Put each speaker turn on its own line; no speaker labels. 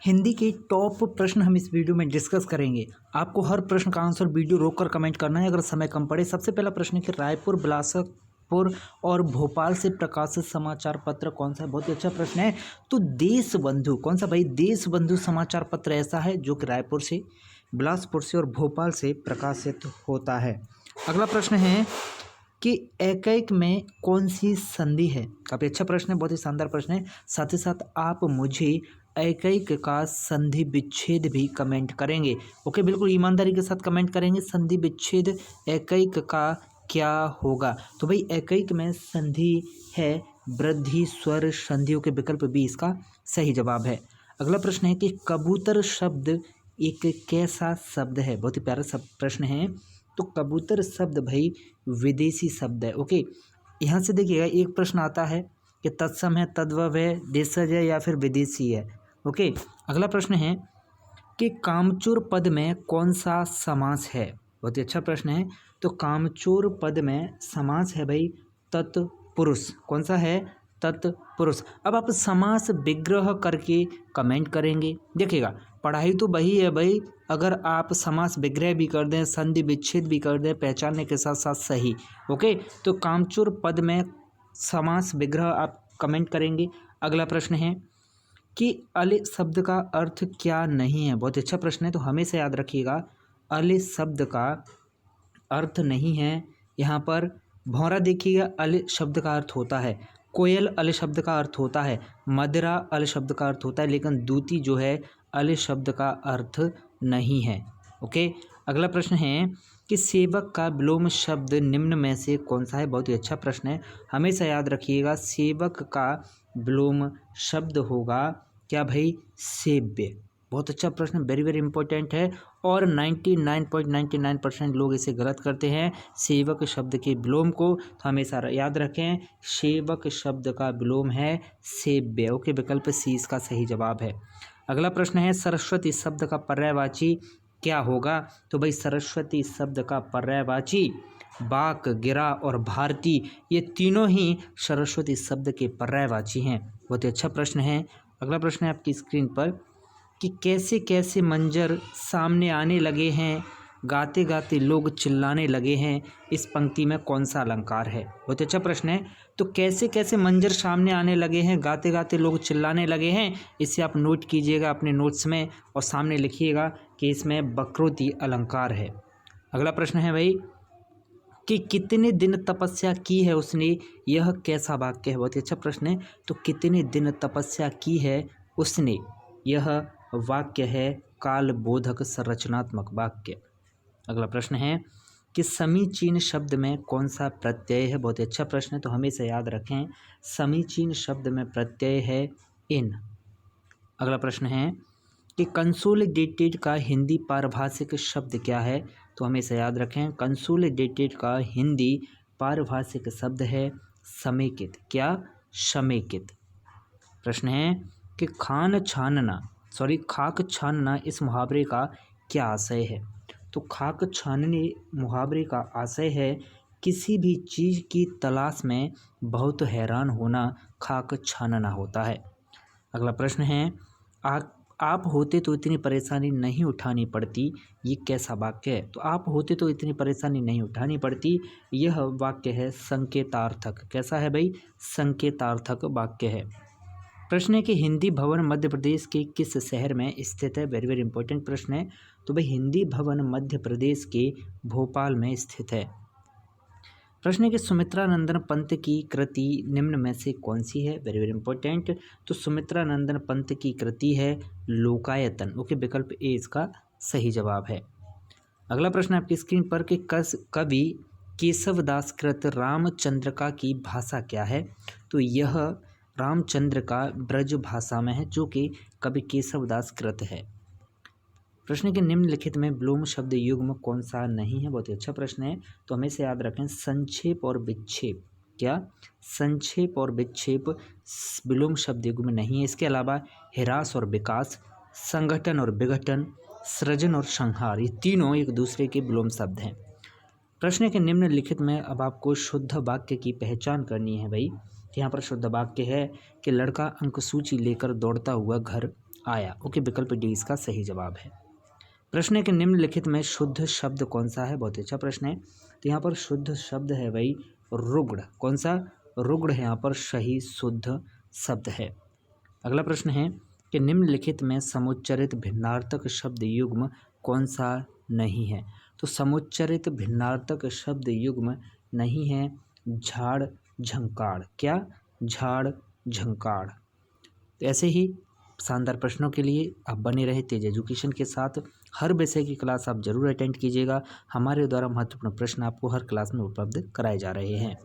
हिंदी के टॉप प्रश्न हम इस वीडियो में डिस्कस करेंगे। आपको हर प्रश्न का आंसर वीडियो रोककर कमेंट करना है अगर समय कम पड़े। सबसे पहला प्रश्न है कि रायपुर, बिलासपुर और भोपाल से प्रकाशित समाचार पत्र कौन सा है। बहुत ही अच्छा प्रश्न है। तो देशबंधु कौन सा भाई? देशबंधु समाचार पत्र ऐसा है जो कि रायपुर से, बिलासपुर से और भोपाल से प्रकाशित होता है। अगला प्रश्न है कि एकैक में कौन सी संधि है। काफ़ी अच्छा प्रश्न है, बहुत ही शानदार प्रश्न है। साथ ही साथ आप मुझे एकैक का संधि विच्छेद भी कमेंट करेंगे। ओके, बिल्कुल ईमानदारी के साथ कमेंट करेंगे। संधि विच्छेद एकैक का क्या होगा? तो भाई एकैक में संधि है वृद्धि स्वर संधियों के विकल्प बी इसका सही जवाब है। अगला प्रश्न है कि कबूतर शब्द एक कैसा शब्द है। बहुत ही प्यारा प्रश्न है। तो कबूतर शब्द भाई विदेशी शब्द है। ओके, यहाँ से देखिएगा एक प्रश्न आता है कि तत्सम है, तद्भव है, देशज है या फिर विदेशी है। ओके, अगला प्रश्न है कि कामचोर पद में कौन सा समास है। बहुत ही अच्छा प्रश्न है। तो कामचोर पद में समास है भाई तत्पुरुष। कौन सा है? तत्पुरुष। अब आप समास विग्रह करके कमेंट करेंगे। देखिएगा पढ़ाई तो वही है भाई, अगर आप समास विग्रह भी कर दें, संधि विच्छेद भी कर दें, पहचानने के साथ साथ सही। ओके, तो कामचोर पद में समास विग्रह आप कमेंट करेंगे। अगला प्रश्न है कि अल शब्द का अर्थ क्या नहीं है। बहुत अच्छा प्रश्न है। तो हमेशा याद रखिएगा अल शब्द का अर्थ नहीं है। यहाँ पर भौरा देखिएगा अल शब्द का अर्थ होता है, कोयल अल शब्द का अर्थ होता है, मदिरा अल शब्द का अर्थ होता है, लेकिन दूती जो है अल शब्द का अर्थ नहीं है। ओके, अगला प्रश्न है कि सेवक का विलोम शब्द निम्न में से कौन सा है। बहुत ही अच्छा प्रश्न है। हमेशा याद रखिएगा सेवक का विलोम शब्द होगा क्या भाई? सेव्य। बहुत अच्छा प्रश्न, वेरी वेरी इंपॉर्टेंट है। और 99.99% लोग इसे गलत करते हैं सेवक शब्द के विलोम को। तो हमेशा याद रखें सेवक शब्द का विलोम है सेव्य। ओके, विकल्प सी इसका सही जवाब है। अगला प्रश्न है सरस्वती शब्द का पर्यायवाची क्या होगा। तो भाई सरस्वती शब्द का पर्यायवाची बाक, गिरा और भारती, ये तीनों ही सरस्वती शब्द के पर्यायवाची हैं। बहुत ही अच्छा प्रश्न है। अगला प्रश्न है आपकी स्क्रीन पर कि कैसे कैसे मंजर सामने आने लगे हैं, गाते गाते लोग चिल्लाने लगे हैं, इस पंक्ति में कौन सा अलंकार है। बहुत अच्छा प्रश्न है। तो कैसे कैसे मंजर सामने आने लगे हैं, गाते गाते लोग चिल्लाने लगे हैं, इसे आप नोट कीजिएगा अपने नोट्स में और सामने लिखिएगा कि इसमें वक्रोक्ति अलंकार है। अगला प्रश्न है भाई कि कितने दिन तपस्या की है उसने, यह कैसा वाक्य है। बहुत ही अच्छा प्रश्न है। तो कितने दिन तपस्या की है उसने, यह वाक्य है कालबोधक संरचनात्मक वाक्य। अगला प्रश्न है कि समीचीन शब्द में कौन सा प्रत्यय है। बहुत ही अच्छा प्रश्न है। तो हमेशा याद रखें समीचीन शब्द में प्रत्यय है इन। अगला प्रश्न है कि कंसोलिडेटेड का हिंदी पारिभाषिक शब्द क्या है। तो हमेशा याद रखें कंसोलिडेटेड का हिंदी पारिभाषिक शब्द है समेकित। क्या? समेकित। प्रश्न है कि खाक छानना इस मुहावरे का क्या आशय है। तो खाक छानने मुहावरे का आशय है किसी भी चीज़ की तलाश में बहुत हैरान होना खाक छानना होता है। अगला प्रश्न है आप होते तो इतनी परेशानी नहीं उठानी पड़ती, ये कैसा वाक्य है। तो आप होते तो इतनी परेशानी नहीं उठानी पड़ती, यह वाक्य है संकेतार्थक। कैसा है भाई? संकेतार्थक वाक्य है। प्रश्न है कि हिंदी भवन मध्य प्रदेश के किस शहर में स्थित है। वेरी वेरी इंपॉर्टेंट प्रश्न है। तो भाई हिंदी भवन मध्य प्रदेश के भोपाल में स्थित है। प्रश्न है कि सुमित्रानंदन पंत की कृति निम्न में से कौन सी है। Very very important. तो सुमित्रानंदन पंत की कृति है लोकायतन। ओके, विकल्प ए इसका सही जवाब है। अगला प्रश्न आपकी स्क्रीन पर कि कवि केशवदास कृत रामचंद्रिका की भाषा क्या है। तो यह रामचंद्र का ब्रज भाषा में है जो कि कवि केशवदास कृत है। प्रश्न के निम्नलिखित में विलोम शब्द युग्म कौन सा नहीं है। बहुत ही अच्छा प्रश्न है। तो हमेशा याद रखें संक्षेप और विक्षेप। क्या? संक्षेप और विक्षेप विलोम शब्द युग्म नहीं है। इसके अलावा ह्रास और विकास, संगठन और विघटन, सृजन और संहार, ये तीनों एक दूसरे के विलोम शब्द हैं। प्रश्न के निम्नलिखित में अब आपको शुद्ध वाक्य की पहचान करनी है भाई। यहाँ पर शुद्ध वाक्य है कि लड़का अंक सूची लेकर दौड़ता हुआ घर आया। ओके, विकल्प डी इसका सही जवाब है। प्रश्न है कि निम्नलिखित में शुद्ध शब्द कौन सा है। बहुत अच्छा प्रश्न है। तो यहाँ पर शुद्ध शब्द है भाई रुग्ण। कौन सा? रुग्ण है यहाँ पर सही शुद्ध शब्द है। अगला प्रश्न है कि निम्नलिखित में समुच्चरित भिन्नार्थक शब्द युग्म कौन सा नहीं है। तो समुच्चरित भिन्नार्थक शब्द युग्म नहीं है झाड़ झंकार। क्या? झाड़ झंकार। तो ऐसे ही शानदार प्रश्नों के लिए आप बने रहे तेज एजुकेशन के साथ। हर विषय की क्लास आप जरूर अटेंड कीजिएगा। हमारे द्वारा महत्वपूर्ण प्रश्न आपको हर क्लास में उपलब्ध कराए जा रहे हैं।